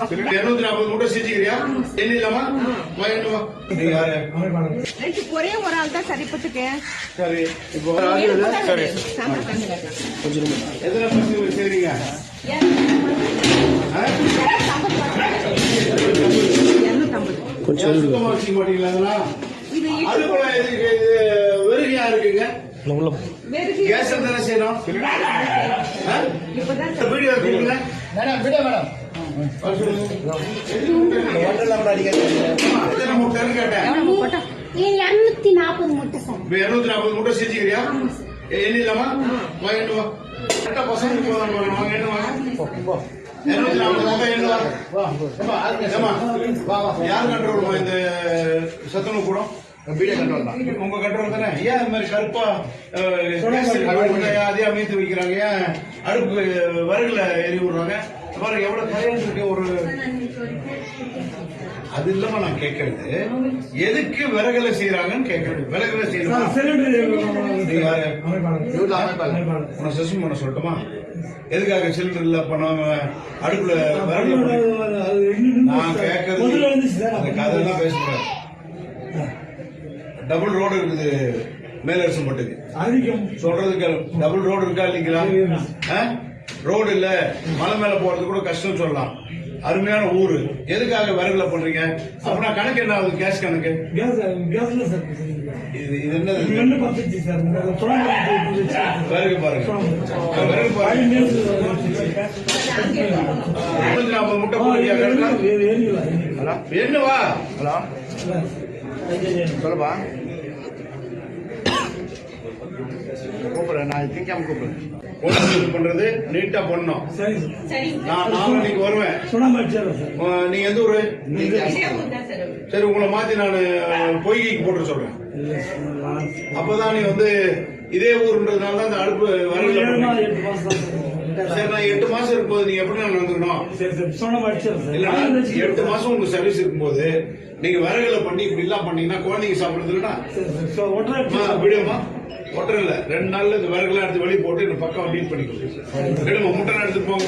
240 மூட்டை செஞ்சுக்கிறியா? என்ன இல்லாமா யாரு ஒரே ஒரு ஆள் தான் சரிப்பட்டுக்கு. சரி, இப்போ சரி எத்தனை பசங்க செய்றீங்க? கொஞ்சம் சுத்தமா வச்சுக்க மாட்டீங்களா? அதெல்லாம் அதுக்குள்ள வெறுகையா இருக்குங்க. கேஸ் தானே செய்யணும். வீடியோ இருக்குங்க மேடம். எத்தனை மூட்டைன்னு கேட்டேன். 240 மூட்டை சார். 240 மூட்டை செஞ்சுக்கிறியா? என்ன இல்லாமா கரெக்டா பசங்களுக்கு வாங்க. 240 மூட்டை என்ன யார் கண்ட்ரோல் இந்த சத்துணவு கூடம்? வீடியோ கண்ட்ரோல் தான். உங்க கண்ட்ரோல் தானே. ஏன் இந்த மாதிரி கருப்பா அதே அமைத்து வைக்கிறாங்க? ஏன் அடுப்பு விறகுல எரி விடுறாங்க? பாருங்க எவ்வளவு கரையான் இருக்கு. ஒரு அது இல்லாம நான் கேட்கறது எதுக்கு விறகுல செய்யறாங்கன்னு கேட்கறது. விறகுல செய்யணும் சிஸ்டம் பண்ண சொல்லட்டுமா? எதுக்காக சிலிண்டர் இல்ல பண்ணாம அடுப்புல விறகு நான் கேட்கறது அந்த கதையெல்லாம் பேசக்கூடாது. டபுள் ரோடு இருக்குது மேலரசம் மட்டுக்கு சொல்றதுக்கு. டபுள் ரோடு இருக்கா இல்லைங்களா? ரோடு இல்ல, மலை மேல போறது கூட கஷ்டம் சொல்லலாம். அருமையான ஊரு. எதுக்காக விறகுல பண்றீங்க? அப்படின்னா கணக்கு என்ன ஆகுது? கேஸ் கணக்கு இது என்னது? விறகு பாருங்க. முட்டை என்னவா சொல்லப்பா கூப்பிடுறேன். நான் திங்காம கூப்பிடுறேன். பண்றது நீட்டா பண்ணணும். நான் நாளைக்கு வருவேன். நீங்க எந்த ஊரு? சரி, உங்களை மாத்தி நான் பொய்கைக்கு போட்டு சொல்றேன். அப்பதான் நீ இதே ஊருன்றதுனால தான் அந்த அடுப்பு வரல. சரி, நான் 8 மாசம் இருக்கும்போது நீங்க எப்படி நான் வந்துக்கணும்? இல்ல 8 மாசம் உங்களுக்கு சர்வீஸ் இருக்கும்போது நீங்க விறகுல பண்ணி இப்படி எல்லாம் பண்ணீங்கன்னா குழந்தைங்க சாப்பிடுறது இல்லைன்னா விடுமா? ஒட்டர் இல்ல 2 நாள்ல இந்த விறகுலாம் எடுத்து வெளியே போட்டு இந்த பக்கம் டீல் பண்ணிக்கணும். முட்டை எடுத்துட்டு போங்க.